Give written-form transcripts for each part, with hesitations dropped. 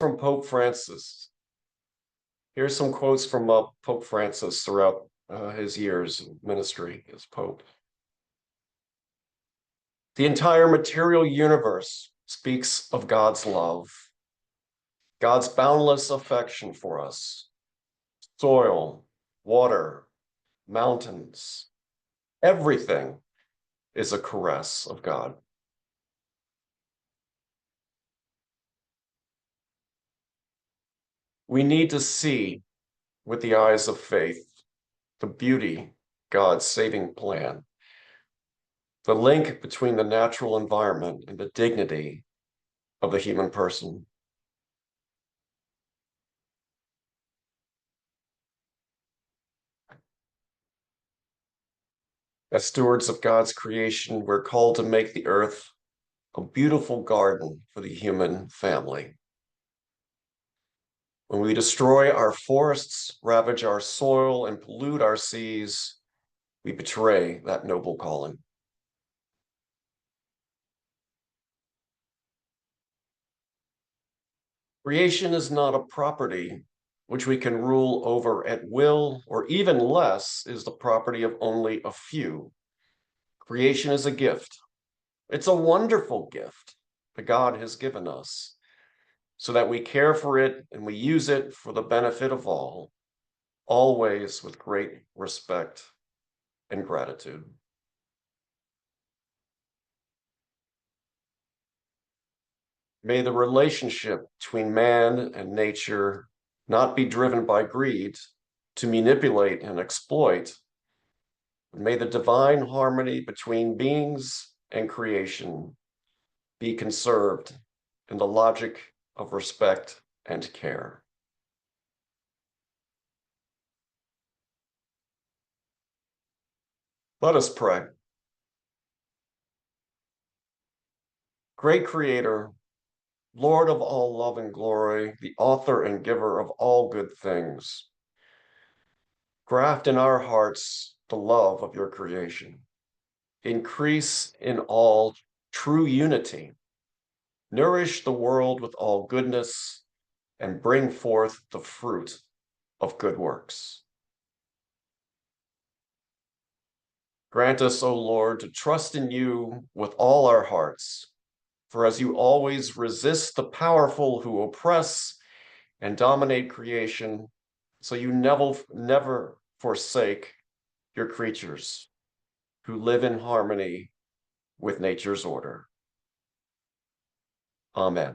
from Pope Francis. Here's some quotes from Pope Francis throughout his years of ministry as Pope. The entire material universe speaks of God's love, God's boundless affection for us. Soil, water, mountains, everything is a caress of God. We need to see with the eyes of faith the beauty, God's saving plan, the link between the natural environment and the dignity of the human person. As stewards of God's creation, we're called to make the earth a beautiful garden for the human family. When we destroy our forests, ravage our soil, and pollute our seas, we betray that noble calling. Creation is not a property which we can rule over at will, or even less is the property of only a few. Creation is a gift. It's a wonderful gift that God has given us, so that we care for it and we use it for the benefit of all, always with great respect and gratitude. May the relationship between man and nature not be driven by greed to manipulate and exploit. May the divine harmony between beings and creation be conserved in the logic of respect and care. Let us pray. Great Creator, Lord of all love and glory, the author and giver of all good things, graft in our hearts the love of your creation. Increase in all true unity. Nourish the world with all goodness and bring forth the fruit of good works. Grant us, O Lord, to trust in you with all our hearts, for as you always resist the powerful who oppress and dominate creation, so you never forsake your creatures who live in harmony with nature's order. Amen.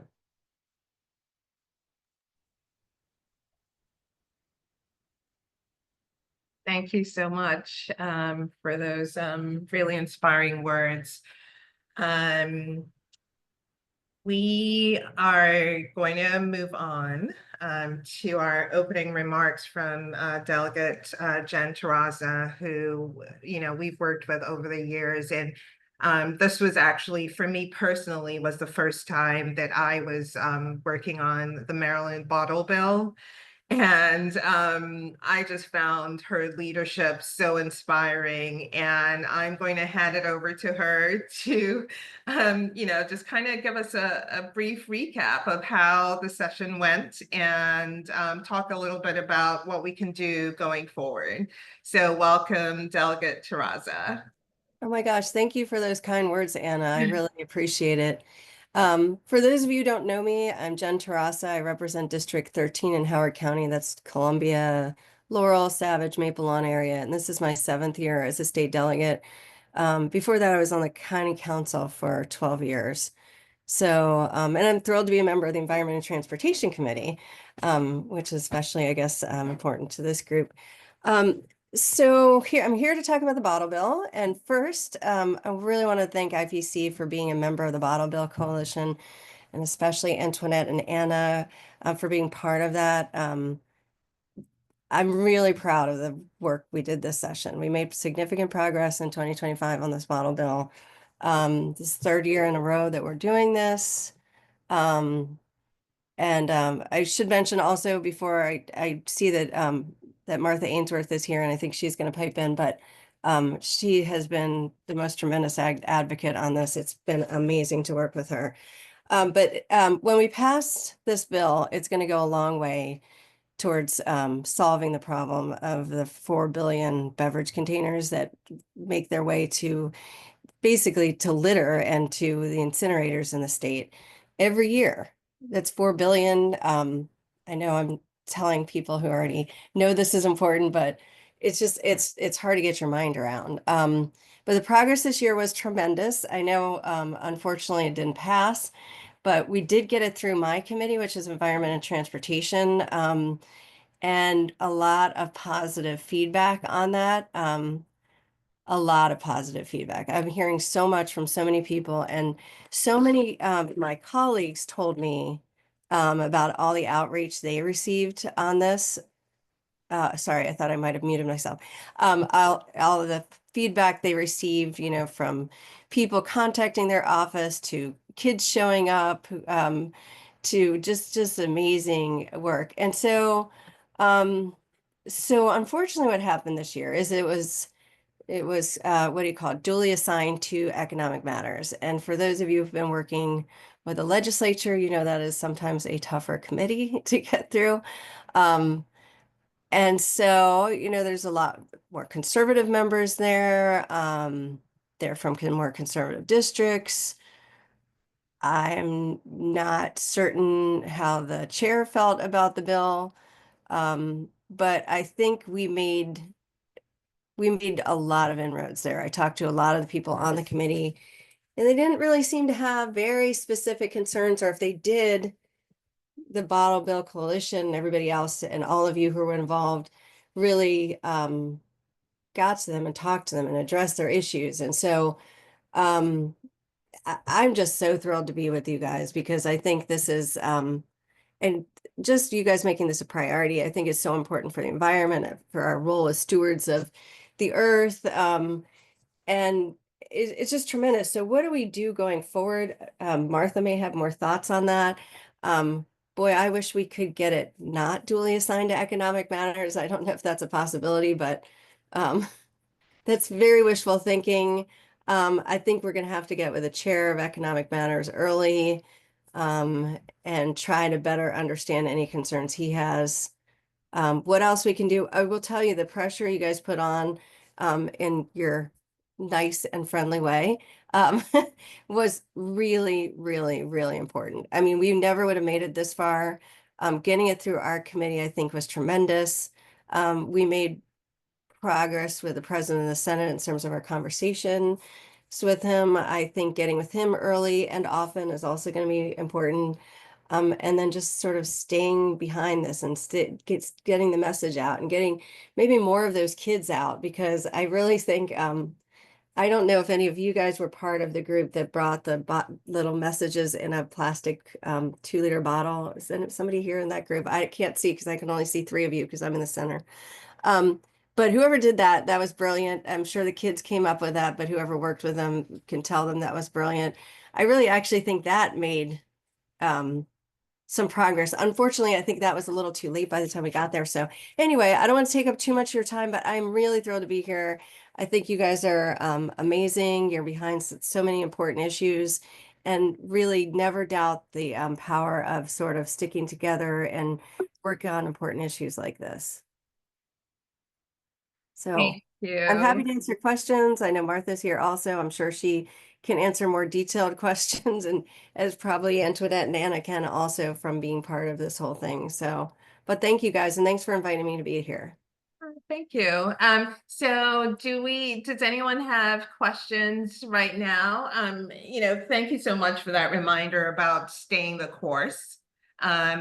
Thank you so much for those really inspiring words. We are going to move on to our opening remarks from Delegate Jen Terraza, who we've worked with over the years, and this was actually, for me personally, was the first time that I was working on the Maryland bottle bill. And I just found her leadership so inspiring, and I'm going to hand it over to her to, just kind of give us a brief recap of how the session went and talk a little bit about what we can do going forward. So welcome, Delegate Terraza. Oh my gosh, thank you for those kind words, Anna. I really appreciate it. For those of you who don't know me, I'm Jen Terraza. I represent District 13 in Howard County. That's Columbia, Laurel, Savage, Maple Lawn area. And this is my 7th year as a state delegate. Before that, I was on the county council for 12 years. So, and I'm thrilled to be a member of the Environment and Transportation Committee, which is especially, I guess, important to this group. So I'm here to talk about the bottle bill. And first, I really want to thank IPC for being a member of the Bottle Bill Coalition, and especially Antoinette and Anna for being part of that. I'm really proud of the work we did this session. We made significant progress in 2025 on this bottle bill. This 3rd year in a row that we're doing this. I should mention also before I see that that Martha Ainsworth is here, and I think she's going to pipe in, but she has been the most tremendous advocate on this. It's been amazing to work with her. But when we pass this bill, it's going to go a long way towards solving the problem of the 4 billion beverage containers that make their way to basically to litter and to the incinerators in the state every year. That's 4 billion. I know I'm telling people who already know this is important, but it's just it's hard to get your mind around. But the progress this year was tremendous. I know, unfortunately, it didn't pass, but we did get it through my committee, which is Environment and Transportation, and a lot of positive feedback on that. A lot of positive feedback. I'm hearing so much from so many people, and so many of my colleagues told me about all the outreach they received on this. Sorry, I thought I might have muted myself. All of the feedback they received, from people contacting their office to kids showing up, to just amazing work. And so unfortunately, what happened this year is it was what do you call it? Duly assigned to economic matters. And for those of you who've been working with the legislature, that is sometimes a tougher committee to get through. And so, there's a lot more conservative members there. They're from more conservative districts. I'm not certain how the chair felt about the bill. But I think we made a lot of inroads there. I talked to a lot of the people on the committee, and they didn't really seem to have very specific concerns, or if they did, the Bottle Bill Coalition and everybody else and all of you who were involved really got to them and talked to them and addressed their issues. And so I'm just so thrilled to be with you guys, because I think this is and just you guys making this a priority, I think is so important for the environment, for our role as stewards of the earth. And it's just tremendous. So what do we do going forward? Martha may have more thoughts on that. Boy, I wish we could get it not duly assigned to economic matters. I don't know if that's a possibility, but that's very wishful thinking. I think we're going to have to get with the chair of economic matters early, and try to better understand any concerns he has. What else we can do? I will tell you, the pressure you guys put on, in your nice and friendly way, was really, really, really important. I mean, we never would have made it this far. Getting it through our committee, I think, was tremendous. We made progress with the president of the Senate in terms of our conversation with him. I think getting with him early and often is also going to be important. And then just sort of staying behind this and getting the message out and getting maybe more of those kids out, because I really think, I don't know if any of you guys were part of the group that brought the little messages in a plastic 2-liter bottle. Is there somebody here in that group? I can't see because I can only see 3 of you because I'm in the center. But whoever did that, that was brilliant. I'm sure the kids came up with that, but whoever worked with them can tell them that was brilliant. I really actually think that made some progress. Unfortunately, I think that was a little too late by the time we got there. So anyway, I don't want to take up too much of your time, but I'm really thrilled to be here. I think you guys are amazing. You're behind so many important issues, and really never doubt the power of sort of sticking together and working on important issues like this. So Thank I'm happy you. to answer questions. I know Martha's here also. I'm sure she can answer more detailed questions, and as probably Antoinette and Anna can also, from being part of this whole thing. So, but thank you guys, and thanks for inviting me to be here. Thank you. So does anyone have questions right now? Thank you so much for that reminder about staying the course.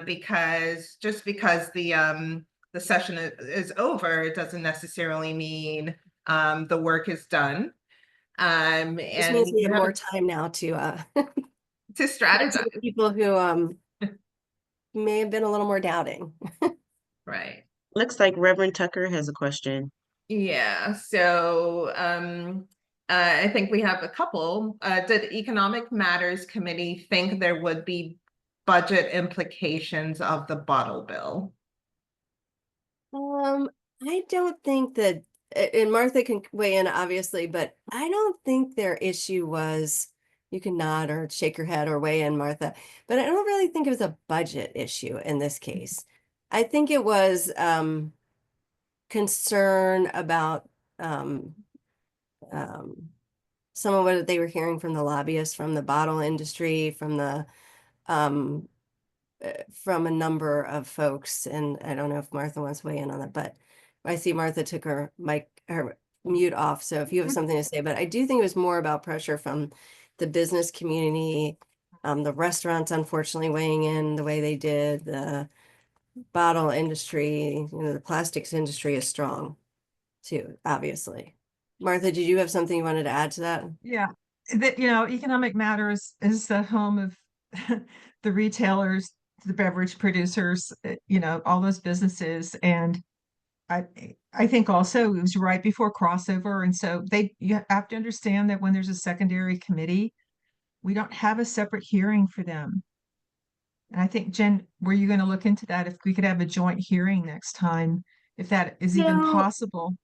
Because just because the session is over, it doesn't necessarily mean the work is done. This means And we you have have more time now to to strategize. people who may have been a little more doubting. Right. Looks like Reverend Tucker has a question. Yeah, so I think we have a couple. Did the Economic Matters Committee think there would be budget implications of the bottle bill? I don't think that, and Martha can weigh in obviously, but I don't think their issue was You can nod or shake your head or weigh in, Martha. But I don't really think it was a budget issue in this case. I think it was concern about um, um, some of what they were hearing from the lobbyists, from the bottle industry, um, from a number of folks. And I don't know if Martha wants to weigh in on that, but I see Martha took her mute off. So if you have something to say, but I do think it was more about pressure from the business community, the restaurants, unfortunately, weighing in the way they did, the bottle industry, the plastics industry is strong too, obviously. Martha, did you have something you wanted to add to that? Yeah, that, Economic Matters is the home of the retailers, the beverage producers, all those businesses. And I think also it was right before crossover. And so you have to understand that when there's a secondary committee, we don't have a separate hearing for them. And I think, Jen, were you going to look into that if we could have a joint hearing next time, if that is even No. possible?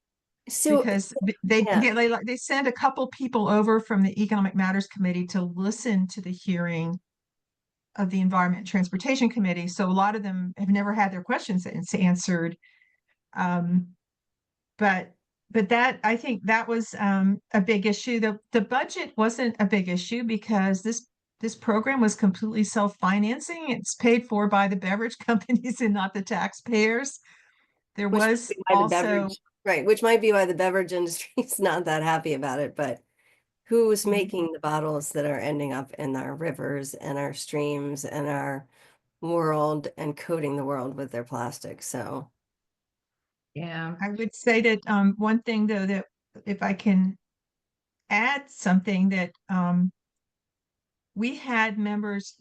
So Because yeah. they send a couple people over from the Economic Matters Committee to listen to the hearing of the Environment and Transportation Committee. So a lot of them have never had their questions answered. But that, I think that was a big issue. The budget wasn't a big issue because this program was completely self-financing. It's paid for by the beverage companies and not the taxpayers. There Which was might be why the also beverage, right, which might be why the beverage industry is not that happy about it, but who's making the bottles that are ending up in our rivers and our streams and our world and coating the world with their plastic? So Yeah. I would say that one thing though, that if I can add something, that we had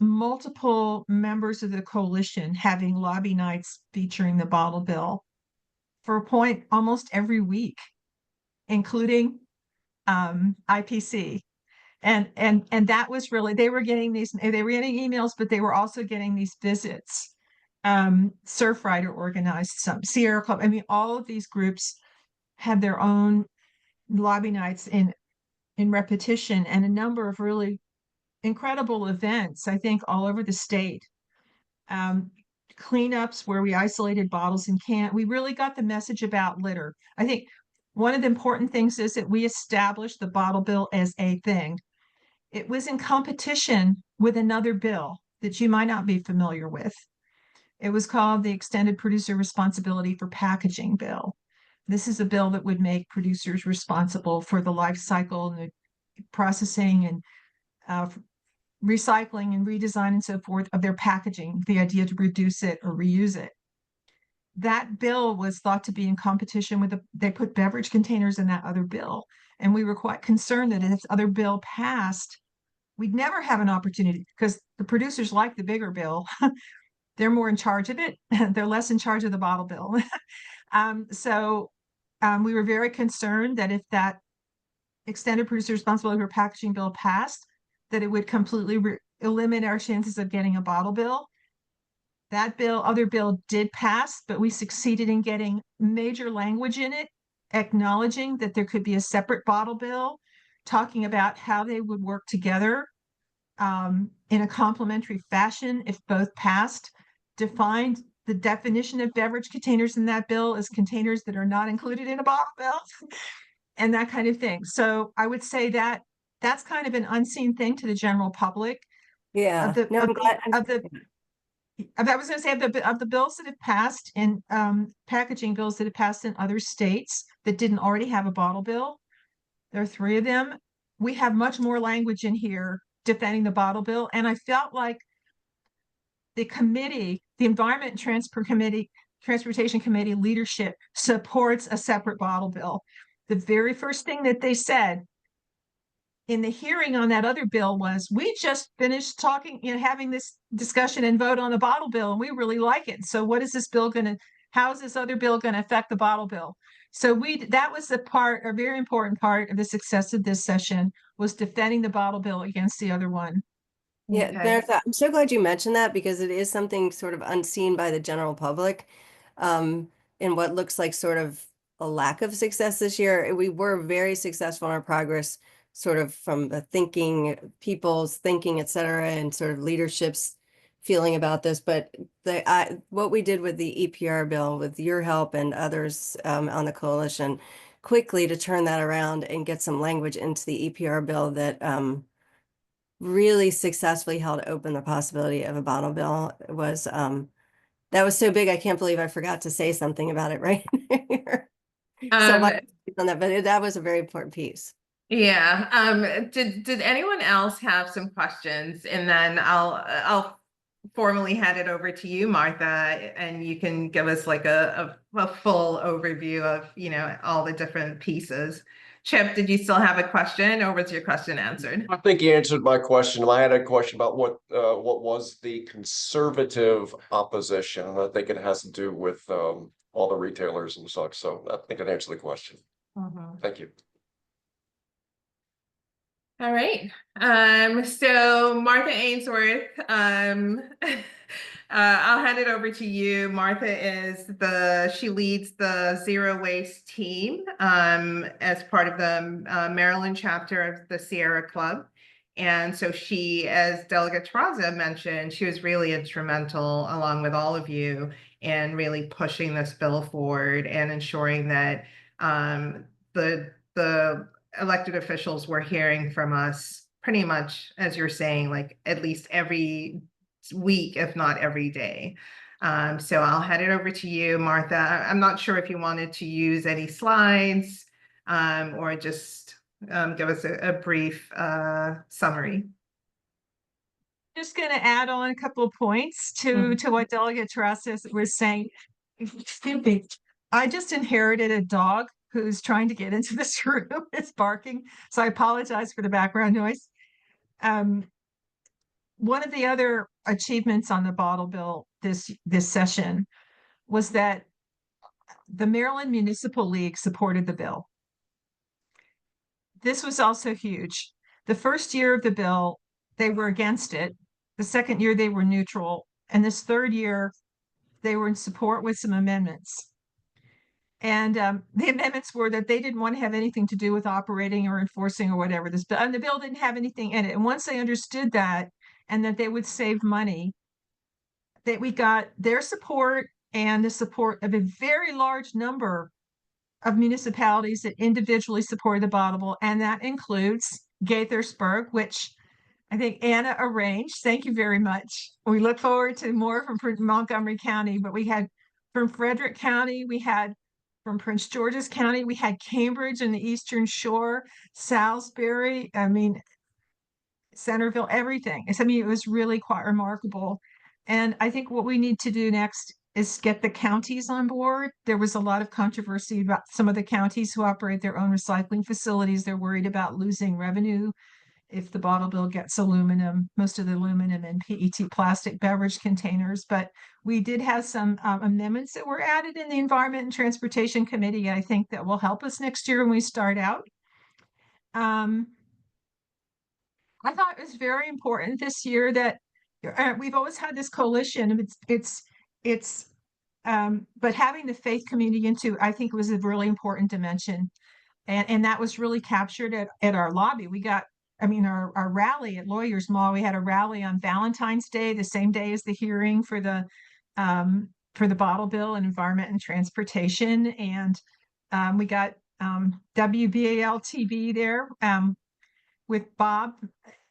multiple members of the coalition having lobby nights featuring the bottle bill for a point almost every week, including IPC. And that was really, they were getting emails, but they were also getting these visits. Surfrider organized some, Sierra Club. I mean, all of these groups had their own lobby nights in repetition, and a number of really incredible events, I think, all over the state. Cleanups where we isolated bottles and cans. We really got the message about litter. I think one of the important things is that we established the bottle bill as a thing. It was in competition with another bill that you might not be familiar with. It was called the Extended Producer Responsibility for Packaging Bill. This is a bill that would make producers responsible for the life cycle and the processing and recycling and redesign and so forth of their packaging, the idea to reduce it or reuse it. That bill was thought to be in competition with they put beverage containers in that other bill. And we were quite concerned that if this other bill passed, we'd never have an opportunity, because the producers like the bigger bill. They're more in charge of it. They're less in charge of the bottle bill. So we were very concerned that if that extended producer responsibility for packaging bill passed, that it would completely eliminate our chances of getting a bottle bill. That other bill did pass, but we succeeded in getting major language in it, acknowledging that there could be a separate bottle bill, talking about how they would work together in a complementary fashion if both passed, defined the definition of beverage containers in that bill as containers that are not included in a bottle bill, and that kind of thing. So I would say that that's kind of an unseen thing to the general public. yeah, no, I'm glad. I was going to say of the bills that have passed in packaging bills that have passed in other states that didn't already have a bottle bill, there are 3 of them. We have much more language in here defending the bottle bill, and I felt like the committee, the Environment and Transportation Committee leadership supports a separate bottle bill. The very first thing that they said in the hearing on that other bill was, we just finished talking, having this discussion and vote on the bottle bill, and we really like it. So what is this bill how is this other bill going to affect the bottle bill? So that was a very important part of the success of this session, was defending the bottle bill against the other one. Yeah, Okay. Martha, I'm so glad you mentioned that, because it is something sort of unseen by the general public, in what looks like sort of a lack of success this year. We were very successful in our progress sort of from the thinking, people's thinking, et cetera, and sort of leadership's feeling about this. But what we did with the EPR bill, with your help and others on the coalition, quickly to turn that around and get some language into the EPR bill that really successfully held open the possibility of a bottle bill was that was so big. I can't believe I forgot to say something about it right here. So my on that, but that was a very important piece. Yeah. Did anyone else have some questions? And then I'll formally hand it over to you, Martha, and you can give us like a full overview of, you know, all the different pieces. Chip, did you still have a question, or was your question answered? I think you answered my question. I had a question about what was the conservative opposition, and I think it has to do with all the retailers and such. So I think it answered the question. Thank you. All right. So Martha Ainsworth, I'll hand it over to you. Martha she leads the Zero Waste team as part of the Maryland chapter of the Sierra Club. And so she, as Delegate Terraza mentioned, she was really instrumental, along with all of you, in really pushing this bill forward and ensuring that the elected officials were hearing from us pretty much, as you're saying, like at least every week, if not every day. So I'll hand it over to you, Martha. I'm not sure if you wanted to use any slides or just give us a brief summary. Just going to add on a couple of points to what Delegate Terraza was saying. Excuse me. I just inherited a dog who's trying to get into this room. It's barking, so I apologize for the background noise. One of the other achievements on the bottle bill this session was that the Maryland Municipal League supported the bill. This was also huge. The first year of the bill, they were against it. The second year, they were neutral. And this third year, they were in support with some amendments. And the amendments were that they didn't want to have anything to do with operating or enforcing or whatever this bill. And the bill didn't have anything in it. And once they understood that and that they would save money, that we got their support and the support of a very large number of municipalities that individually supported the bottle bill. And that includes Gaithersburg, which I think Anna arranged. Thank you very much. We look forward to more from Montgomery County, but we had from Frederick County, we had from Prince George's County, we had Cambridge and the Eastern Shore, Salisbury, Centerville, everything. It was really quite remarkable. And I think what we need to do next is get the counties on board. There was a lot of controversy about some of the counties who operate their own recycling facilities. They're worried about losing revenue if the bottle bill gets aluminum, most of the aluminum and PET plastic beverage containers. But we did have some amendments that were added in the Environment and Transportation Committee. I think that will help us next year when we start out. I thought it was very important this year that we've always had this coalition. But having the faith community into, I think, was a really important dimension. And that was really captured at our lobby. We got, our rally at Lawyers Mall, we had a rally on Valentine's Day, the same day as the hearing for the bottle bill and environment and transportation. And we got WBAL TV there with Bob.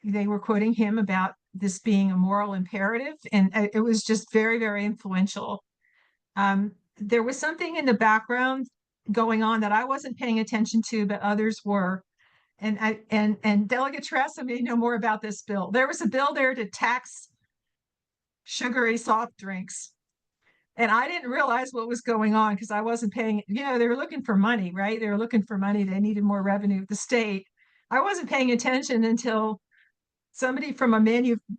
They were quoting him about this being a moral imperative. And it was just very, very influential. There was something in the background going on that I wasn't paying attention to, but others were. And Delegate Terraza may know more about this bill. There was a bill there to tax sugary soft drinks. And I didn't realize what was going on because I wasn't paying, they were looking for money, right? They were looking for money. They needed more revenue of the state. I wasn't paying attention until somebody from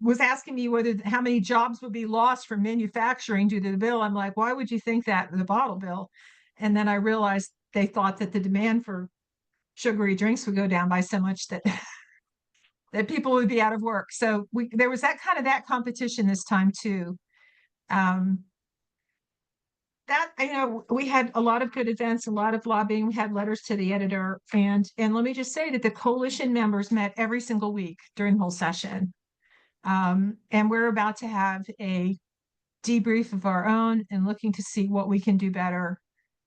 was asking me how many jobs would be lost from manufacturing due to the bill. I'm like, why would you think that, the bottle bill? And then I realized they thought that the demand for sugary drinks would go down by so much that that people would be out of work. So there was that competition this time too. That that, we had a lot of good events, a lot of lobbying. We had letters to the editor, and let me just say that the coalition members met every single week during the whole session. And we're about to have a debrief of our own and looking to see what we can do better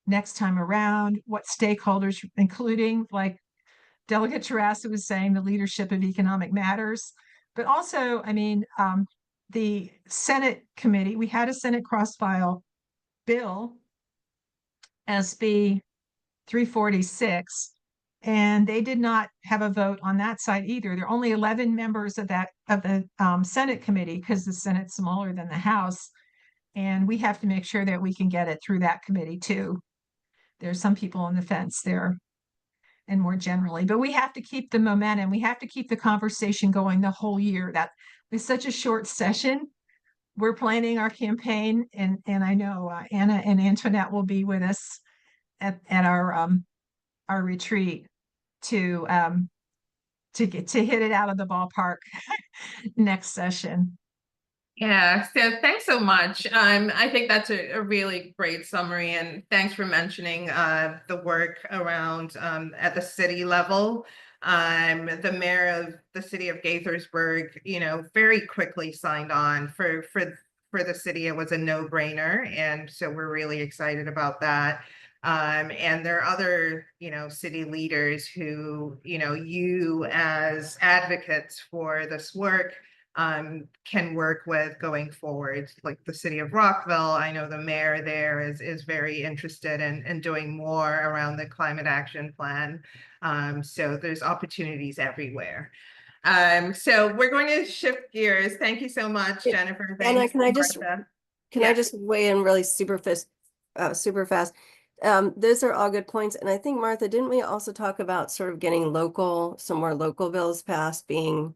next time around, what stakeholders, including, like Delegate Terrassa was saying, the leadership of economic matters, but also, the Senate committee, we had a Senate cross-file bill, SB 346, and they did not have a vote on that side either. There are only 11 members of the Senate committee, because the Senate's smaller than the House, and we have to make sure that we can get it through that committee too. There's some people on the fence there, and more generally, but we have to keep the momentum. We have to keep the conversation going the whole year. That is such a short session. We're planning our campaign, and I know Anna and Antoinette will be with us at our retreat to hit it out of the ballpark next session. Yeah, so thanks so much. I think that's a really great summary, and thanks for mentioning the work around at the city level. The mayor of the city of Gaithersburg, very quickly signed on for the city. It was a no-brainer, and so we're really excited about that. And there are other, city leaders who, you as advocates for this work can work with going forward, like the city of Rockville. I know the mayor there is very interested in doing more around the climate action plan. So there's opportunities everywhere. So we're going to shift gears. Thank you so much, Jennifer. Anna, Thanks, can I just weigh in really super fast? Those are all good points. And I think, Martha, didn't we also talk about sort of getting some more local bills passed being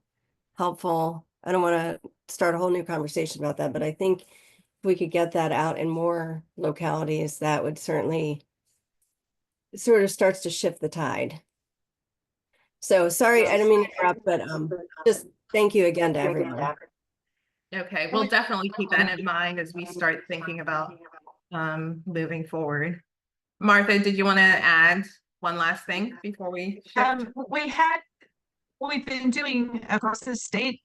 helpful? I don't want to start a whole new conversation about that, but I think if we could get that out in more localities, that would certainly sort of starts to shift the tide. So sorry, I didn't mean to interrupt, but just thank you again to everyone. Okay, we'll definitely keep that in mind as we start thinking about moving forward. Martha, did you want to add one last thing before we shift? What we've been doing across the state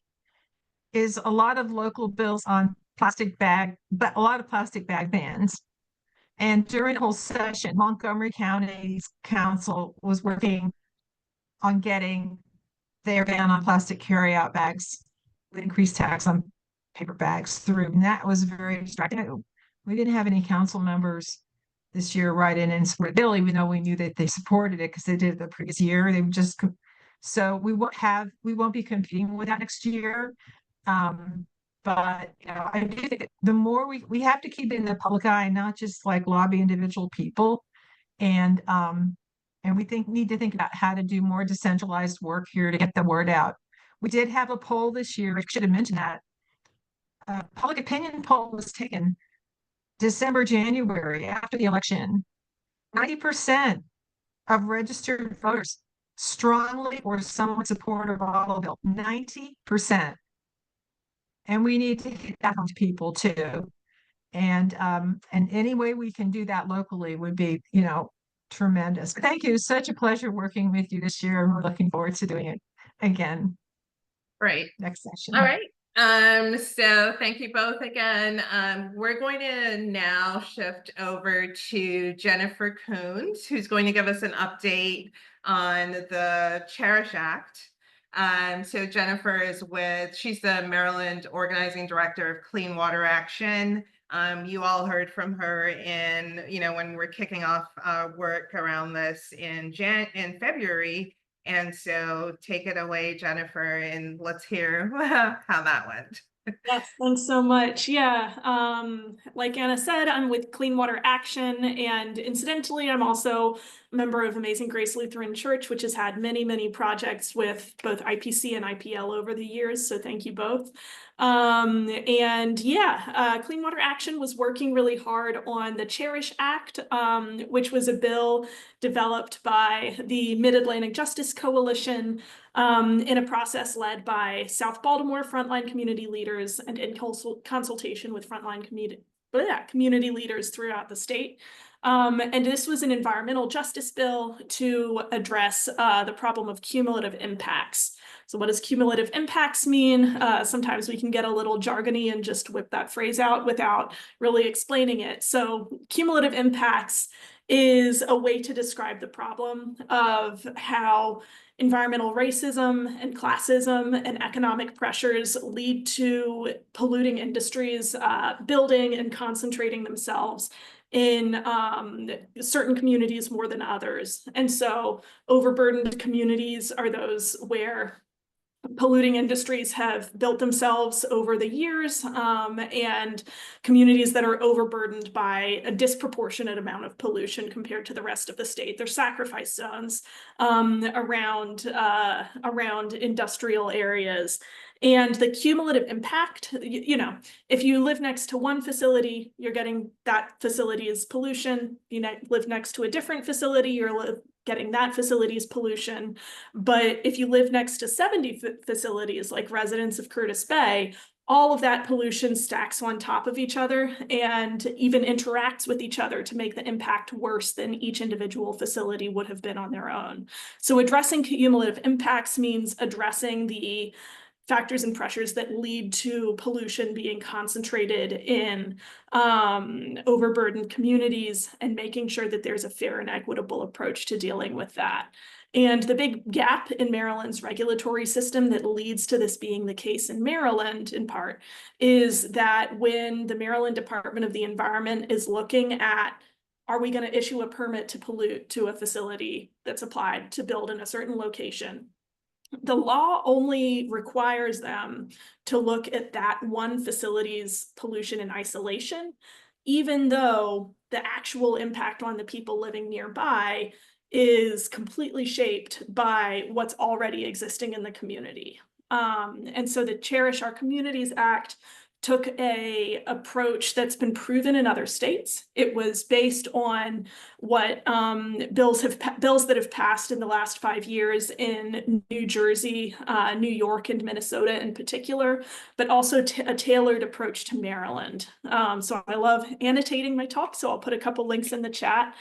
is a lot of local bills on a lot of plastic bag bans. And during the whole session, Montgomery County's council was working on getting their ban on plastic carryout bags with increased tax on paper bags through. And that was very distracting. We didn't have any council members this year write in and support the bill, even though we knew that they supported it because they did it the previous year. They just so we won't be competing with that next year. But I do think the more we have to keep it in the public eye, not just like lobby individual people, and we need to think about how to do more decentralized work here to get the word out. We did have a poll this year. I should have mentioned that. Public opinion poll was taken December, January after the election. 90% of registered voters strongly or somewhat support a bottle bill. 90%. And we need to get that on to people too. And any way we can do that locally would be, tremendous. Thank you. Such a pleasure working with you this year. And we're looking forward to doing it again. Right. Next session. All right. So thank you both again. We're going to now shift over to Jennifer Coons, who's going to give us an update on the CHERISH Act. So Jennifer she's the Maryland Organizing Director of Clean Water Action. You all heard from her when we're kicking off work around this in February. And so take it away, Jennifer, and let's hear how that went. Yes, thanks so much. Yeah, like Anna said, I'm with Clean Water Action, and incidentally, I'm also a member of Amazing Grace Lutheran Church, which has had many, many projects with both IPC and IPL over the years, so thank you both. And yeah, Clean Water Action was working really hard on the CHERISH Act, which was a bill developed by the Mid-Atlantic Justice Coalition in a process led by South Baltimore frontline community leaders and in consultation with community leaders throughout the state. And this was an environmental justice bill to address the problem of cumulative impacts. So what does cumulative impacts mean? Sometimes we can get a little jargony and just whip that phrase out without really explaining it. So cumulative impacts is a way to describe the problem of how environmental racism and classism and economic pressures lead to polluting industries building and concentrating themselves in certain communities more than others. And so overburdened communities are those where polluting industries have built themselves over the years, and communities that are overburdened by a disproportionate amount of pollution compared to the rest of the state. They're sacrifice zones around industrial areas. And the cumulative impact, you know, if you live next to one facility, you're getting that facility's pollution. You live next to a different facility, you're getting that facility's pollution. But if you live next to 70 facilities, like residents of Curtis Bay, all of that pollution stacks on top of each other and even interacts with each other to make the impact worse than each individual facility would have been on their own. So addressing cumulative impacts means addressing the factors and pressures that lead to pollution being concentrated in overburdened communities and making sure that there's a fair and equitable approach to dealing with that. And the big gap in Maryland's regulatory system that leads to this being the case in Maryland, in part, is that when the Maryland Department of the Environment is looking at, are we going to issue a permit to pollute to a facility that's applied to build in a certain location, the law only requires them to look at that one facility's pollution in isolation, even though the actual impact on the people living nearby is completely shaped by what's already existing in the community. And so the Cherish Our Communities Act took a approach that's been proven in other states. It was based on what bills that have passed in the last 5 years in New Jersey, New York, and Minnesota in particular, but also a tailored approach to Maryland. So I love annotating my talk, so I'll put a couple links in the chat.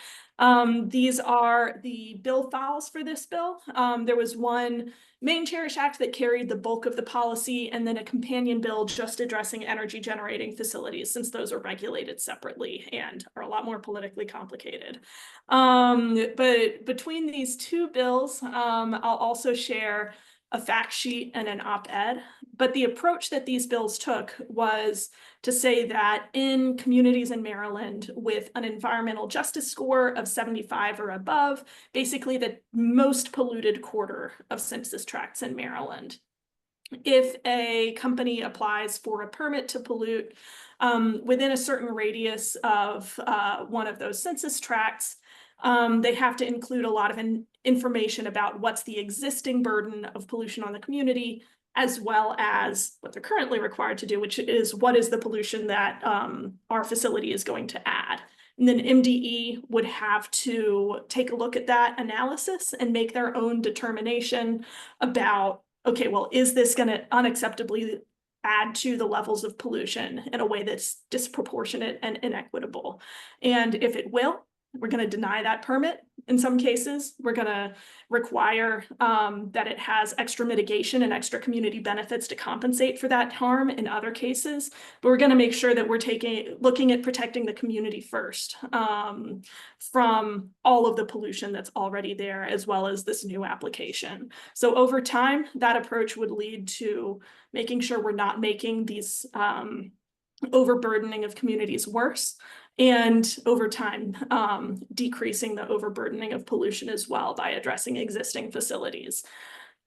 These are the bill files for this bill. There was one main CHERISH Act that carried the bulk of the policy, and then a companion bill just addressing energy generating facilities, since those are regulated separately and are a lot more politically complicated. But between these two bills, I'll also share a fact sheet and an op-ed. But the approach that these bills took was to say that in communities in Maryland with an environmental justice score of 75 or above, basically the most polluted quarter of census tracts in Maryland, if a company applies for a permit to pollute within a certain radius of one of those census tracts, they have to include a lot of information about what's the existing burden of pollution on the community, as well as what they're currently required to do, which is what is the pollution that our facility is going to add. And then MDE would have to take a look at that analysis and make their own determination about, okay, well, is this going to unacceptably add to the levels of pollution in a way that's disproportionate and inequitable? And if it will, we're going to deny that permit. In some cases, we're going to require that it has extra mitigation and extra community benefits to compensate for that harm in other cases. But we're going to make sure that we're looking at protecting the community first from all of the pollution that's already there, as well as this new application. So over time, that approach would lead to making sure we're not making these overburdening of communities worse, and over time, decreasing the overburdening of pollution as well by addressing existing facilities.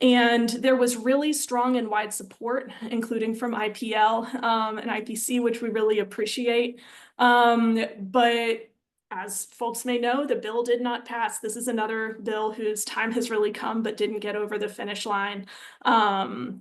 And there was really strong and wide support, including from IPL and IPC, which we really appreciate. But as folks may know, the bill did not pass. This is another bill whose time has really come, but didn't get over the finish line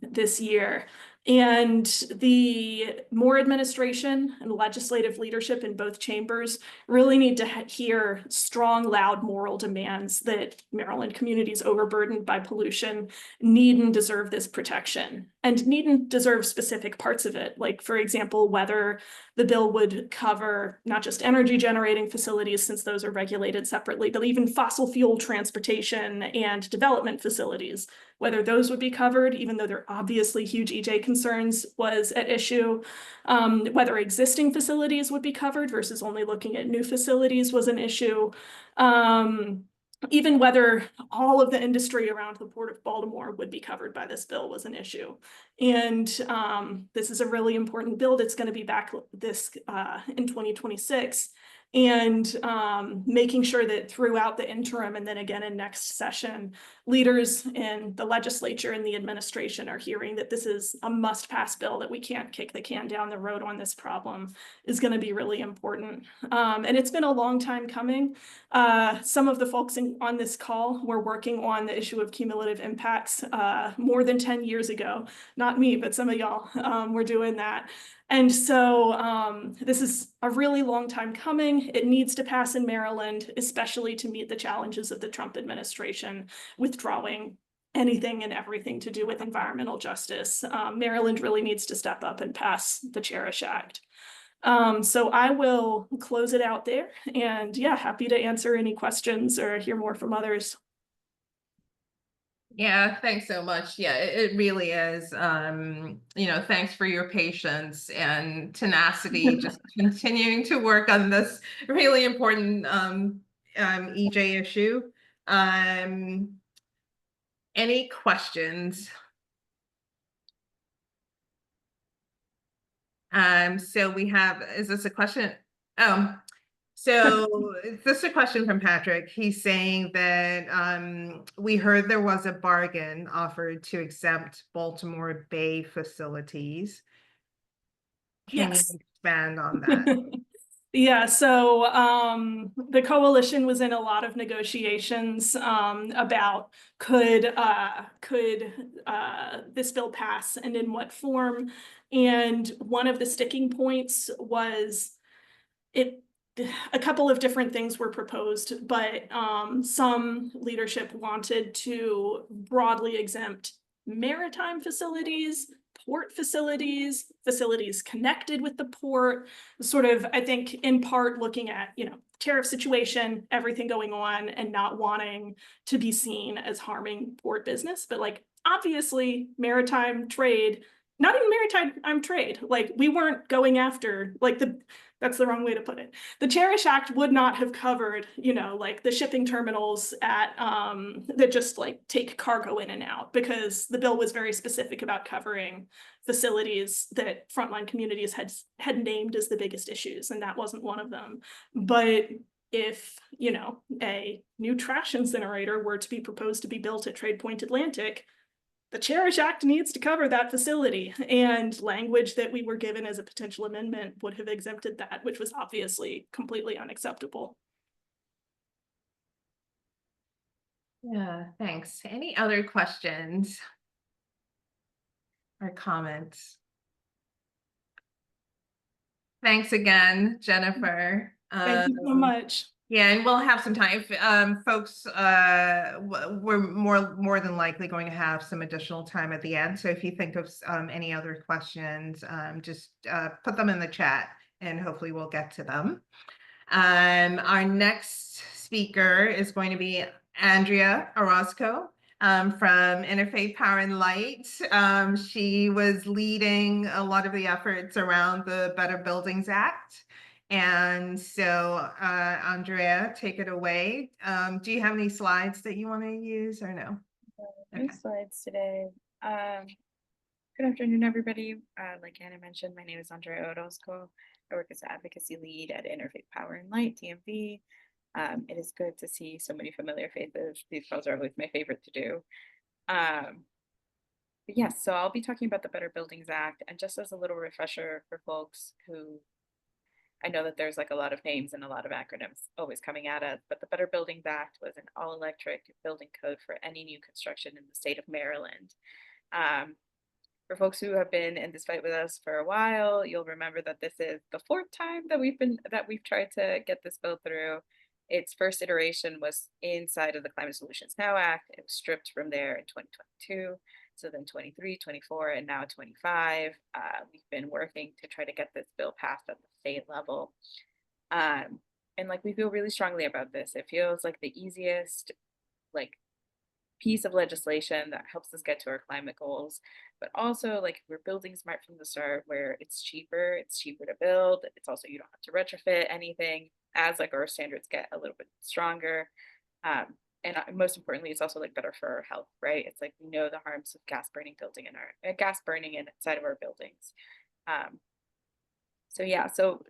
this year. And the more administration and legislative leadership in both chambers really need to hear strong, loud moral demands that Maryland communities overburdened by pollution need and deserve this protection. and needn't deserve specific parts of it. Like, for example, whether the bill would cover not just energy generating facilities, since those are regulated separately, but even fossil fuel transportation and development facilities, whether those would be covered, even though they're obviously huge EJ concerns, was at issue. Whether existing facilities would be covered versus only looking at new facilities was an issue. Even whether all of the industry around the Port of Baltimore would be covered by this bill was an issue. And this is a really important bill that's going to be back this in 2026. And making sure that throughout the interim and then again in next session, leaders in the legislature and the administration are hearing that this is a must-pass bill, that we can't kick the can down the road on this problem, is going to be really important. And it's been a long time coming. Some of the folks on this call were working on the issue of cumulative impacts more than 10 years ago. Not me, but some of y'all were doing that. And so this is a really long time coming. It needs to pass in Maryland, especially to meet the challenges of the Trump administration withdrawing anything and everything to do with environmental justice. Maryland really needs to step up and pass the CHERISH Act. So I will close it out there, and yeah, happy to answer any questions or hear more from others. Yeah, thanks so much. Yeah, it really is. Thanks for your patience and tenacity, just continuing to work on this really important EJ issue. Any questions? So we have, is this a question? So this is a question from Patrick. He's saying that we heard there was a bargain offered to exempt Baltimore Bay facilities. Can Yes. you expand on that? Yeah, so the coalition was in a lot of negotiations about could this bill pass and in what form. And one of the sticking points was a couple of different things were proposed, but some leadership wanted to broadly exempt maritime facilities, port facilities, facilities connected with the port, sort of, I think, in part looking at, tariff situation, everything going on, and not wanting to be seen as harming port business. But like, obviously, maritime trade, not even maritime trade, like we weren't going after, like that's the wrong way to put it. The CHERISH Act would not have covered, like the shipping terminals at that just like take cargo in and out, because the bill was very specific about covering facilities that frontline communities had named as the biggest issues, and that wasn't one of them. But if, a new trash incinerator were to be proposed to be built at Trade Point Atlantic, the CHERISH Act needs to cover that facility, and language that we were given as a potential amendment would have exempted that, which was obviously completely unacceptable. Yeah, thanks. Any other questions or comments? Thanks again, Jennifer. Thank you so much. Yeah, and we'll have some time. Folks, we're more than likely going to have some additional time at the end. So if you think of any other questions, just put them in the chat, and hopefully we'll get to them. Our next speaker is going to be Andrea Orozco from Interfaith Power and Light. She was leading a lot of the efforts around the Better Buildings Act. And so, Andrea, take it away. Do you have any slides that you want to use or no? No slides today. Good afternoon, everybody. Like Anna mentioned, my name is Andrea Orozco. I work as the advocacy lead at Interfaith Power and Light, DMV. It is good to see so many familiar faces. These calls are always my favorite to do. But yes, so I'll be talking about the Better Buildings Act, and just as a little refresher for folks who, I know that there's like a lot of names and a lot of acronyms always coming at us, but the Better Buildings Act was an all-electric building code for any new construction in the state of Maryland. For folks who have been in this fight with us for a while, you'll remember that this is the fourth time that we've tried to get this bill through. Its first iteration was inside of the Climate Solutions Now Act. It was stripped from there in 2022. So then 23, 24, and now 25. We've been working to try to get this bill passed at the state level. And like we feel really strongly about this. It feels like the easiest like piece of legislation that helps us get to our climate goals, but also like we're building smart from the start where it's cheaper to build. It's also, you don't have to retrofit anything as like our standards get a little bit stronger. And most importantly, it's also like better for our health, right? It's like we know the harms of gas burning inside of our buildings. So yeah, so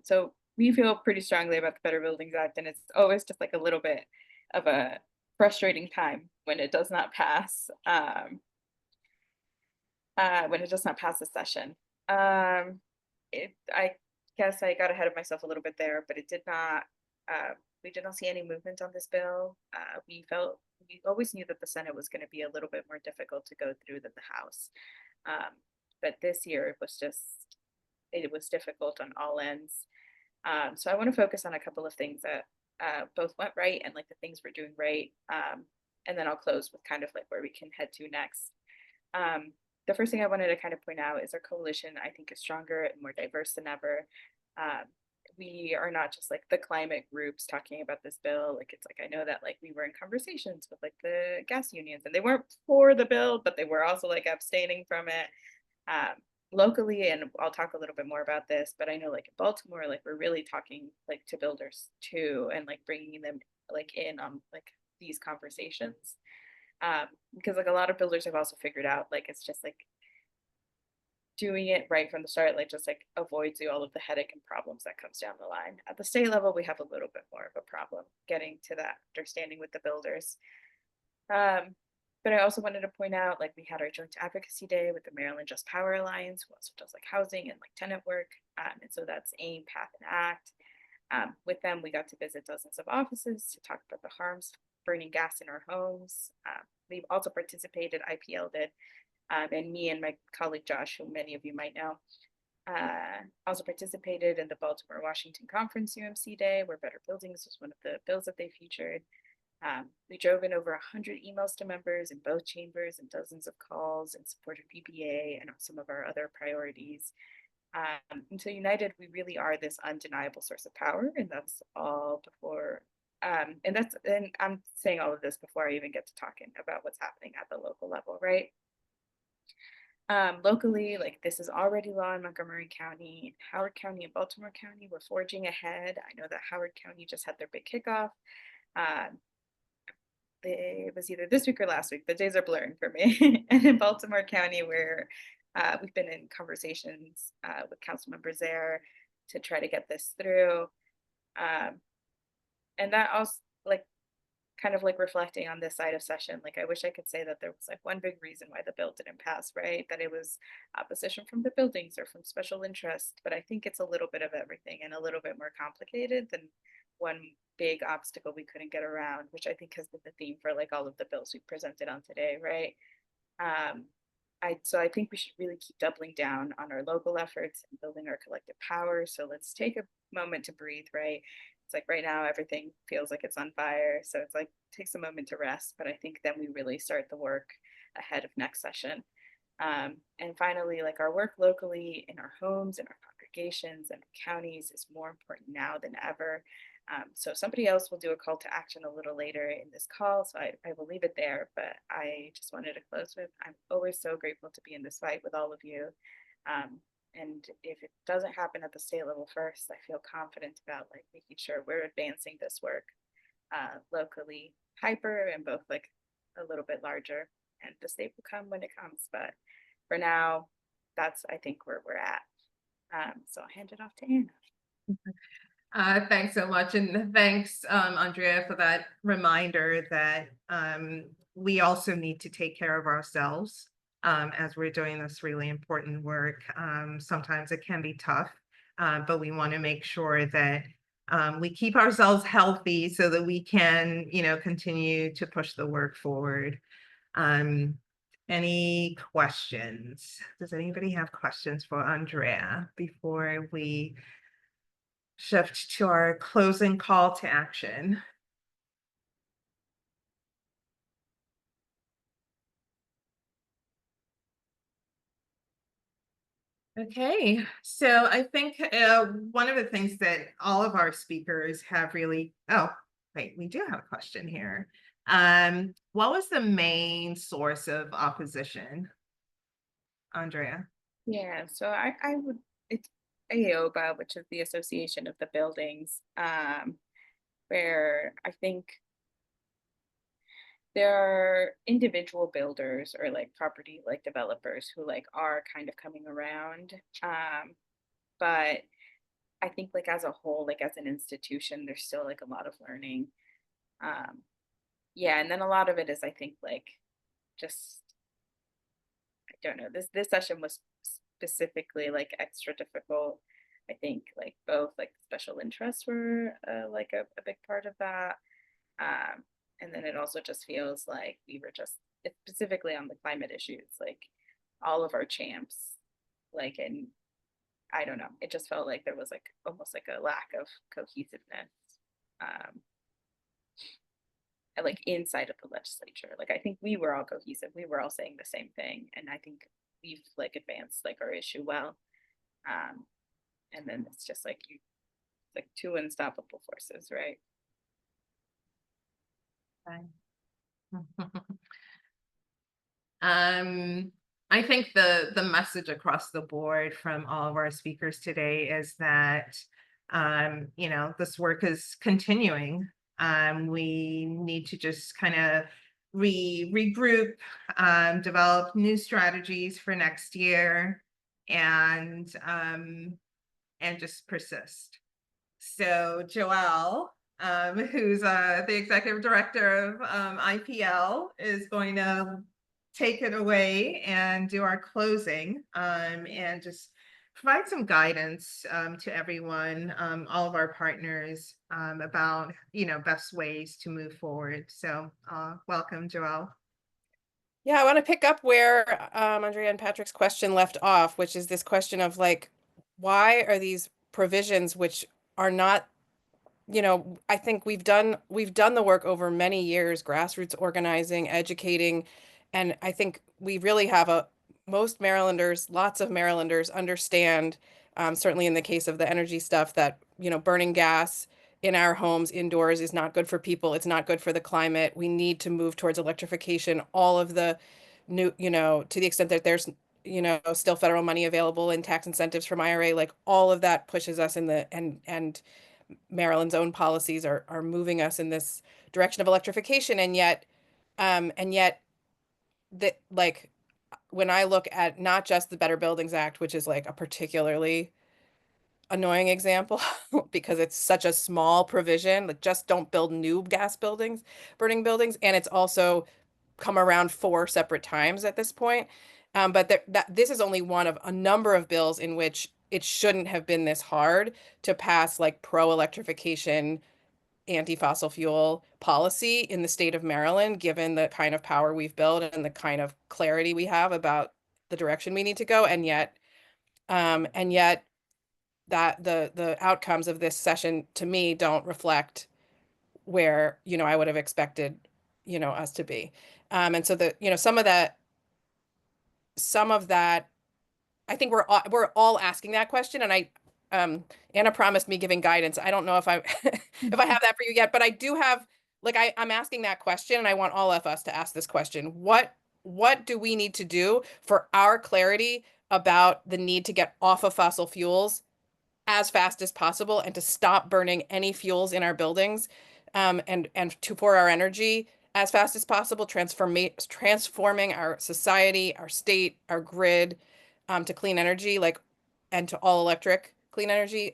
we feel pretty strongly about the Better Buildings Act, and it's always just like a little bit of a frustrating time when it does not pass. When it does not pass a session. I guess I got ahead of myself a little bit there, but it did not. We did not see any movement on this bill. We always knew that the Senate was going to be a little bit more difficult to go through than the House. But this year it was difficult on all ends. So I want to focus on a couple of things that both went right and like the things we're doing right. And then I'll close with kind of like where we can head to next. The first thing I wanted to kind of point out is our coalition, I think, is stronger and more diverse than ever. We are not just like the climate groups talking about this bill. Like it's like I know that like we were in conversations with like the gas unions and they weren't for the bill, but they were also like abstaining from it. Locally, and I'll talk a little bit more about this, but I know like in Baltimore, like we're really talking like to builders too, and like bringing them like in on like these conversations. Because like a lot of builders have also figured out like it's just like doing it right from the start, like just like avoids you all of the headache and problems that comes down the line. At the state level, we have a little bit more of a problem getting to that understanding with the builders. But I also wanted to point out, like we had our joint advocacy day with the Maryland Just Power Alliance, who also does like housing and like tenant work. And so that's AIM, PATH, and ACT. With them, we got to visit dozens of offices to talk about the harms of burning gas in our homes. We've also participated, IPL did, and me and my colleague Josh, who many of you might know, also participated in the Baltimore-Washington Conference UMC Day, where Better Buildings was one of the bills that they featured. We drove in over 100 emails to members in both chambers and dozens of calls in support of PPA and some of our other priorities. And so united, we really are this undeniable source of power, and that's all before, and I'm saying all of this before I even get to talking about what's happening at the local level, right? Locally, like this is already law in Montgomery County, Howard County, and Baltimore County. We're forging ahead. I know that Howard County just had their big kickoff. It was either this week or last week. The days are blurring for me. And in Baltimore County, where we've been in conversations with council members there to try to get this through. And that also like kind of like reflecting on this side of session, like I wish I could say that there was like one big reason why the bill didn't pass, right? That it was opposition from the buildings or from special interest, but I think it's a little bit of everything and a little bit more complicated than one big obstacle we couldn't get around, which I think has been the theme for like all of the bills we presented on today, right? So I think we should really keep doubling down on our local efforts and building our collective power. So let's take a moment to breathe, right? It's like right now everything feels like it's on fire, so it's like takes a moment to rest, but I think then we really start the work ahead of next session. And finally, like our work locally in our homes and our congregations and counties is more important now than ever. So somebody else will do a call to action a little later in this call, so I will leave it there, but I just wanted to close with, I'm always so grateful to be in this fight with all of you. And if it doesn't happen at the state level first, I feel confident about like making sure we're advancing this work locally, hyper and both like a little bit larger, and the state will come when it comes. But for now, that's I think where we're at. So I'll hand it off to Anna. Thanks so much. And thanks, Andrea, for that reminder that we also need to take care of ourselves as we're doing this really important work. Sometimes it can be tough, but we want to make sure that we keep ourselves healthy so that we can, continue to push the work forward. Any questions? Does anybody have questions for Andrea before we shift to our closing call to action? Okay, so I think one of the things that all of our speakers have really, oh, wait, we do have a question here. What was the main source of opposition, Andrea? Yeah, so I would, it's AOBA, which is the Association of the Buildings, where I think there are individual builders or like property like developers who like are kind of coming around. But I think like as a whole, like as an institution, there's still like a lot of learning. Um, yeah, and then a lot of it is I think like just I don't know, this session was specifically like extra difficult. I think like both like special interests were like a big part of that. Um, and then it also just feels like we were just specifically on the climate issues, like all of our champs, like, and I don't know, it just felt like there was like almost like a lack of cohesiveness. Um, and like inside of the legislature, like I think we were all cohesive, we were all saying the same thing, and I think we've like advanced like our issue well. Um, and then it's just like you, like two unstoppable forces, right? I think the message across the board from all of our speakers today is that you know, this work is continuing. We need to just kind of regroup, develop new strategies for next year, and just persist. So Joelle, who's the executive director of IPL, is going to take it away and do our closing, and just provide some guidance to everyone, all of our partners, about, you know, best ways to move forward. So welcome, Joelle. Yeah, I want to pick up where Andrea and Patrick's question left off, which is this question of like, why are these provisions which are not, you know, I think we've done the work over many years, grassroots organizing, educating, and I think we really have most Marylanders, lots of Marylanders understand, certainly in the case of the energy stuff, that, you know, burning gas in our homes indoors is not good for people. It's not good for the climate. We need to move towards electrification. All of the new, you know, to the extent that there's, you know, still federal money available in tax incentives from IRA, like all of that pushes us in the, and Maryland's own policies are moving us in this direction of electrification. And yet that, like, when I look at not just the Better Buildings Act, which is like a particularly annoying example because it's such a small provision, like just don't build new burning buildings, and it's also come around 4 separate times at this point. But that this is only one of a number of bills in which it shouldn't have been this hard to pass like pro-electrification, anti-fossil fuel policy in the state of Maryland, given the kind of power we've built and the kind of clarity we have about the direction we need to go. And yet that the outcomes of this session to me don't reflect where, you know, I would have expected, you know, us to be. And so the, you know, some of that, I think we're all asking that question. And Anna promised me giving guidance. I don't know if I if I have that for you yet, but I do have, like, I'm asking that question, and I want all of us to ask this question. What do we need to do for our clarity about the need to get off of fossil fuels as fast as possible and to stop burning any fuels in our buildings, and to for our energy as fast as possible, transforming our society, our state, our grid, to clean energy, like, and to all electric clean energy.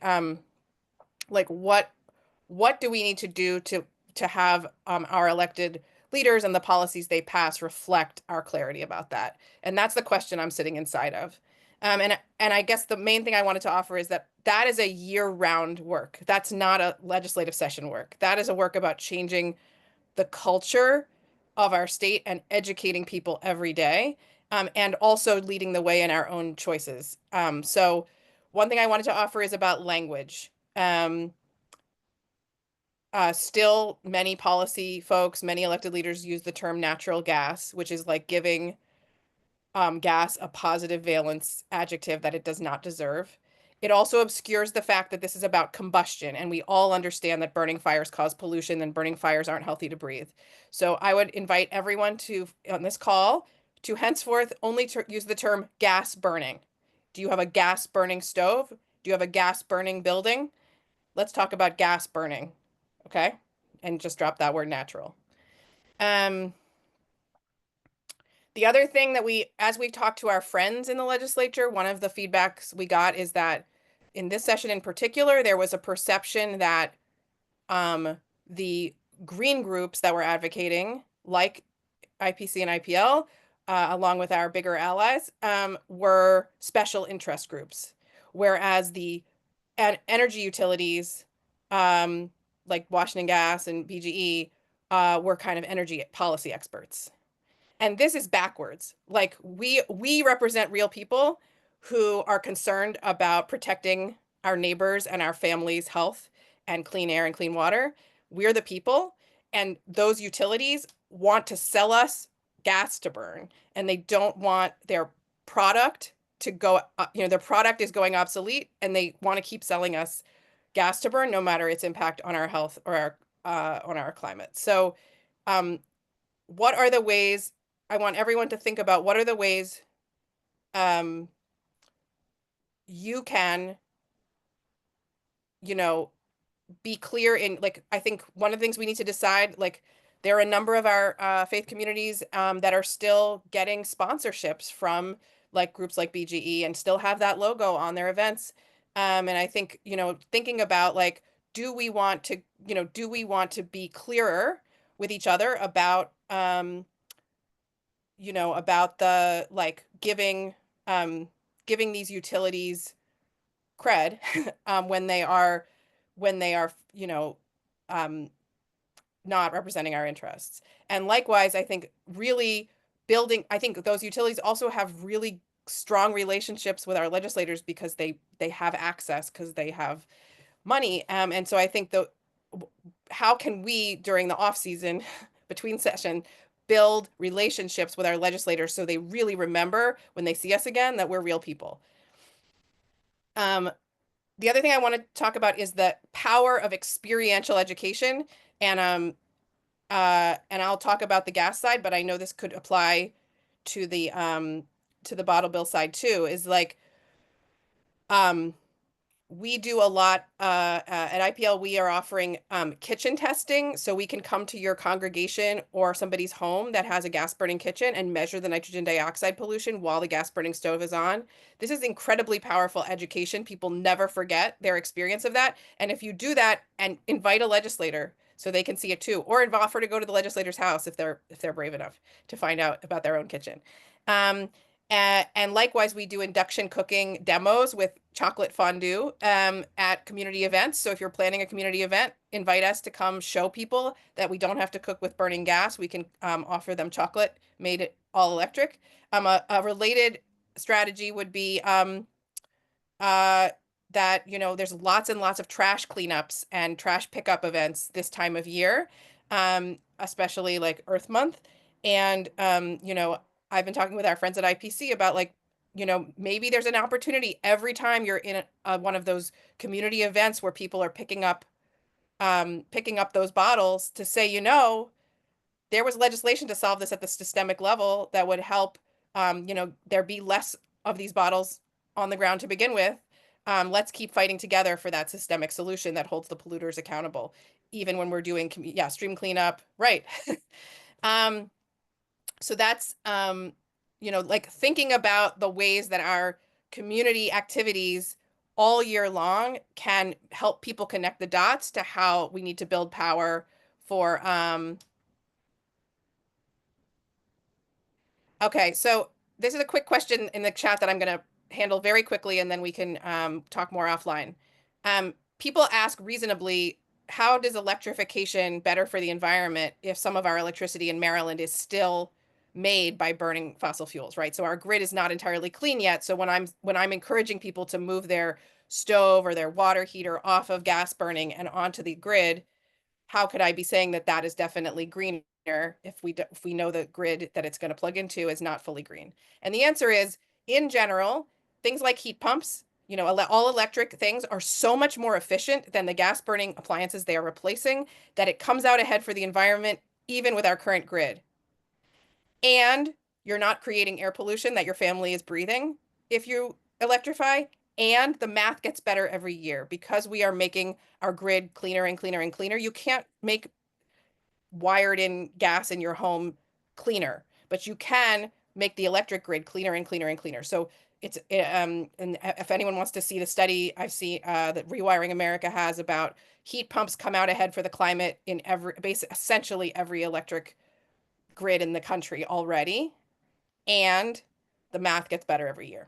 Like what do we need to do to have our elected leaders and the policies they pass reflect our clarity about that? And that's the question I'm sitting inside of. And I guess the main thing I wanted to offer is that is a year-round work. That's not a legislative session work. That is a work about changing the culture of our state and educating people every day, and also leading the way in our own choices. So one thing I wanted to offer is about language. Still, many policy folks, many elected leaders use the term natural gas, which is like giving gas a positive valence adjective that it does not deserve. It also obscures the fact that this is about combustion, and we all understand that burning fires cause pollution and burning fires aren't healthy to breathe. So I would invite everyone to, on this call, to henceforth only use the term gas burning. Do you have a gas burning stove? Do you have a gas burning building? Let's talk about gas burning, okay? And just drop that word natural. The other thing that as we talked to our friends in the legislature, one of the feedbacks we got is that in this session in particular, there was a perception that the green groups that were advocating, like IPC and IPL, along with our bigger allies, were special interest groups, whereas the energy utilities, like Washington Gas and BGE, were kind of energy policy experts. And this is backwards. Like we represent real people who are concerned about protecting our neighbors and our families' health and clean air and clean water. We're the people, and those utilities want to sell us gas to burn, and they don't want their product to go, their product is going obsolete, and they want to keep selling us gas to burn, no matter its impact on our health or on our climate. So, what are the ways? I want everyone to think about what are the ways you can, be clear in, like, I think one of the things we need to decide, like, there are a number of our faith communities that are still getting sponsorships from like groups like BGE and still have that logo on their events. And I think, thinking about like, do we want to be clearer with each other about, about the like giving these utilities cred when they are not representing our interests. And likewise, I think I think those utilities also have really strong relationships with our legislators because they have access, because they have money. And so I think how can we, during the off season, between session, build relationships with our legislators so they really remember when they see us again that we're real people. The other thing I want to talk about is the power of experiential education. And I'll talk about the gas side, but I know this could apply to the bottle bill side too, is like, we do a lot at IPL. We are offering kitchen testing, so we can come to your congregation or somebody's home that has a gas burning kitchen and measure the nitrogen dioxide pollution while the gas burning stove is on. This is incredibly powerful education. People never forget their experience of that. And if you do that and invite a legislator so they can see it too, or offer to go to the legislator's house if they're brave enough to find out about their own kitchen. And likewise, we do induction cooking demos with chocolate fondue at community events. So if you're planning a community event, invite us to come show people that we don't have to cook with burning gas. We can offer them chocolate made all electric. A related strategy would be that, there's lots and lots of trash cleanups and trash pickup events this time of year, especially like Earth Month. And, I've been talking with our friends at IPC about like, maybe there's an opportunity every time you're in one of those community events where people are picking up those bottles to say, there was legislation to solve this at the systemic level that would help, there be less of these bottles on the ground to begin with. Let's keep fighting together for that systemic solution that holds the polluters accountable, even when we're doing, stream cleanup, right? So that's, like thinking about the ways that our community activities all year long can help people connect the dots to how we need to build power for, okay, so this is a quick question in the chat that I'm going to handle very quickly, and then we can talk more offline. People ask reasonably, how does electrification better for the environment if some of our electricity in Maryland is still made by burning fossil fuels, right? So our grid is not entirely clean yet. So when I'm encouraging people to move their stove or their water heater off of gas burning and onto the grid, how could I be saying that that is definitely greener if we know the grid that it's going to plug into is not fully green? And the answer is, in general, things like heat pumps, you know, all electric things are so much more efficient than the gas burning appliances they are replacing that it comes out ahead for the environment, even with our current grid. And you're not creating air pollution that your family is breathing if you electrify. And the math gets better every year because we are making our grid cleaner and cleaner and cleaner. You can't make wired in gas in your home cleaner, but you can make the electric grid cleaner and cleaner and cleaner. So it's and if anyone wants to see the study I've seen that Rewiring America has about heat pumps come out ahead for the climate in essentially every electric grid in the country already, and the math gets better every year.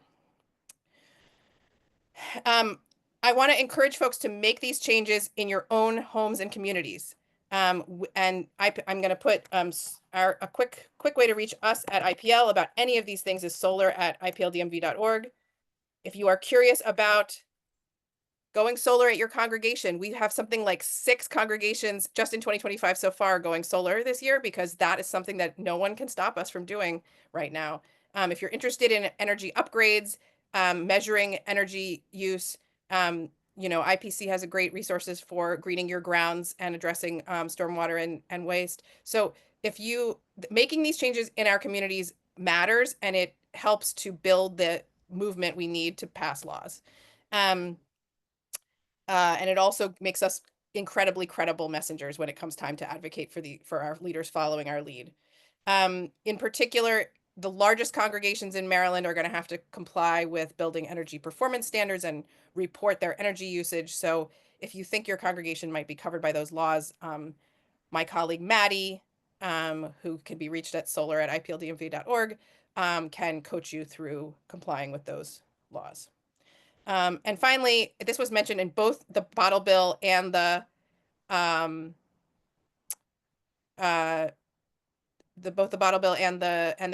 I want to encourage folks to make these changes in your own homes and communities. And I'm going to put a quick way to reach us at IPL about any of these things is solar@ipldmv.org. If you are curious about going solar at your congregation, we have something like 6 congregations just in 2025 so far going solar this year, because that is something that no one can stop us from doing right now. If you're interested in energy upgrades, measuring energy use, you know, IPC has a great resources for greening your grounds and addressing stormwater and waste. So if making these changes in our communities matters, and it helps to build the movement we need to pass laws. And it also makes us incredibly credible messengers when it comes time to advocate for our leaders following our lead. In particular, the largest congregations in Maryland are going to have to comply with building energy performance standards and report their energy usage. So if you think your congregation might be covered by those laws, my colleague Maddie, who can be reached at solar@ipldmv.org, can coach you through complying with those laws. And finally, this was mentioned in both the bottle bill and the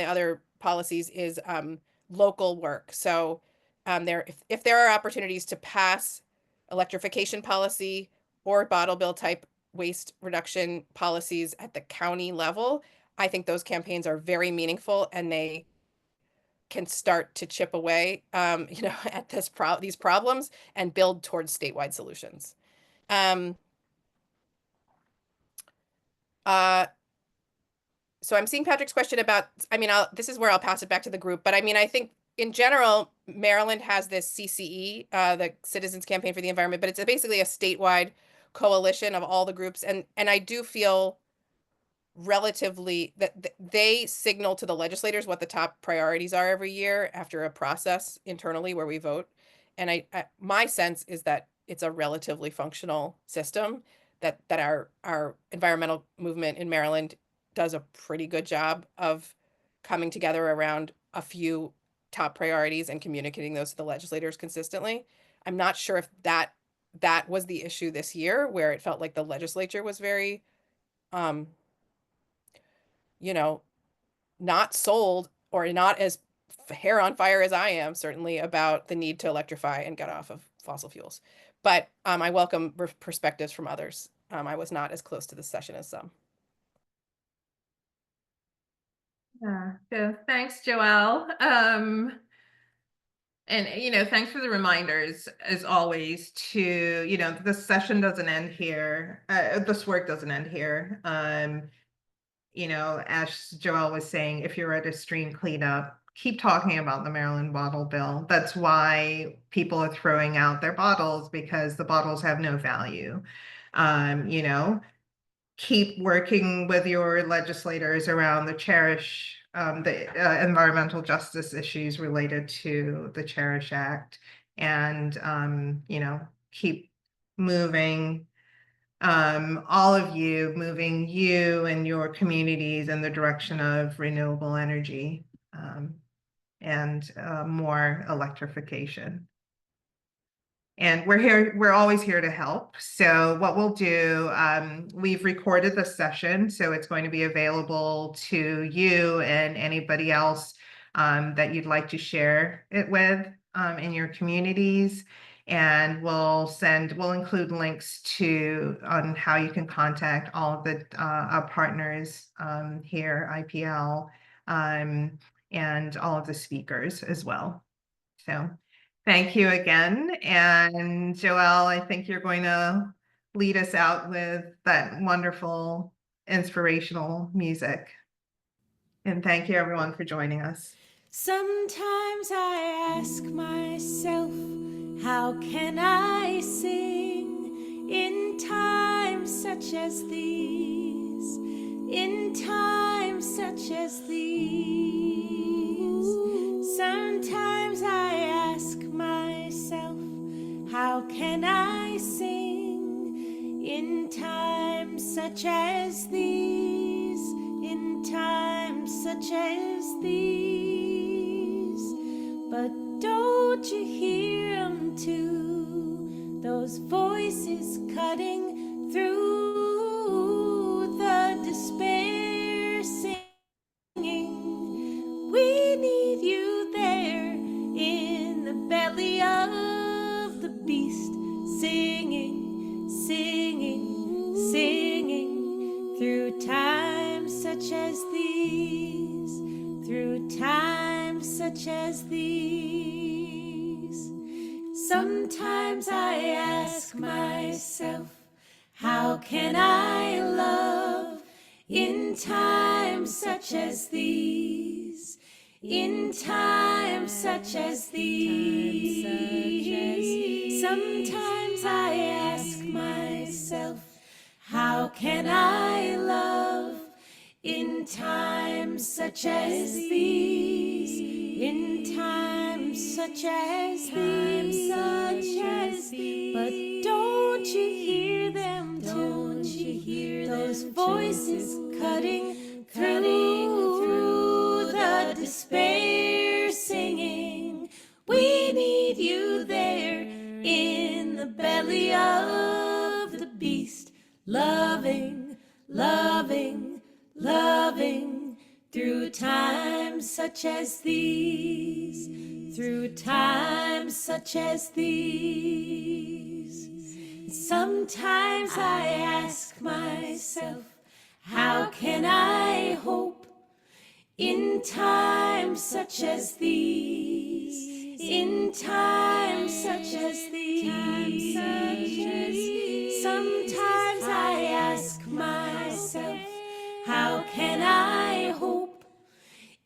other policies is local work. So if there are opportunities to pass electrification policy or bottle bill type waste reduction policies at the county level, I think those campaigns are very meaningful, and they can start to chip away, you know, at these problems and build towards statewide solutions. So I'm seeing Patrick's question about, I mean, this is where I'll pass it back to the group, but I mean, I think in general, Maryland has this CCE, the Citizens Campaign for the Environment, but it's basically a statewide coalition of all the groups. And I do feel relatively that they signal to the legislators what the top priorities are every year after a process internally where we vote. And my sense is that it's a relatively functional system, that our environmental movement in Maryland does a pretty good job of coming together around a few top priorities and communicating those to the legislators consistently. I'm not sure if that was the issue this year, where it felt like the legislature was very you know, not sold or not as hair on fire as I am, certainly, about the need to electrify and get off of fossil fuels. But I welcome perspectives from others. I was not as close to this session as some. Yeah, so thanks, Joelle. And, you know, thanks for the reminders, as always, to, you know, the session doesn't end here. This work doesn't end here. You know, as Joelle was saying, if you're at a stream cleanup, keep talking about the Maryland bottle bill. That's why people are throwing out their bottles, because the bottles have no value. You know, keep working with your legislators around the CHERISH, the environmental justice issues related to the CHERISH Act, and you know, keep moving, all of you, moving you and your communities in the direction of renewable energy, and more electrification. And we're always here to help. So what we'll do, we've recorded the session, so it's going to be available to you and anybody else that you'd like to share it with in your communities. And we'll include links on how you can contact all of the our partners here, IPL, and all of the speakers as well. So thank you again. And Joelle, I think you're going to lead us out with that wonderful inspirational music. And thank you everyone for joining us. Sometimes I ask myself, how can I sing in times such as these? In times such as these. Sometimes I ask myself, how can I sing in times such as these? In times such as these. But don't you hear them too? Those voices cutting through the despair, singing, we need you there in the belly of the beast, singing, singing, singing through times such as these, through times such as these. Sometimes I ask myself, how can I love in times such as these? In times such as these. Sometimes I ask myself, how can I love in times such as these? In times such as these. But don't you hear them? Don't you hear those voices cutting through the despair, singing, we need you there in the belly of the beast, loving, loving, loving through times such as these, through times such as these. Sometimes I ask myself, how can I hope in times such as these? In times such as these. Sometimes I ask myself, how can I hope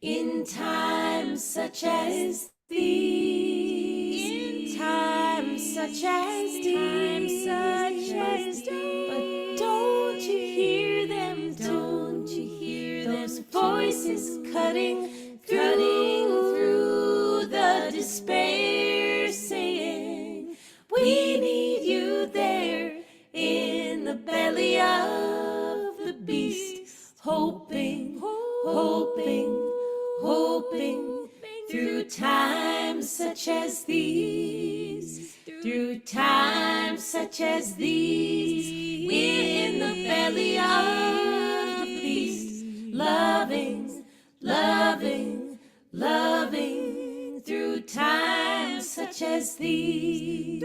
in times such as these? In times such as these. But don't you hear them? Don't you hear those voices cutting through the despair, saying, we need you there in the belly of the beast, hoping, hoping, hoping through times such as these, through times such as these. We're in the belly of the beast, loving, loving, loving through times such as these,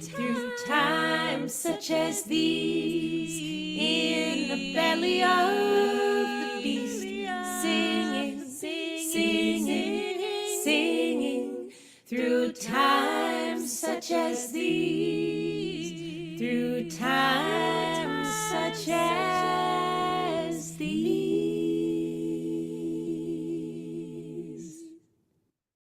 through times such as these. In the belly of the beast, singing, singing, singing through times such as these, through times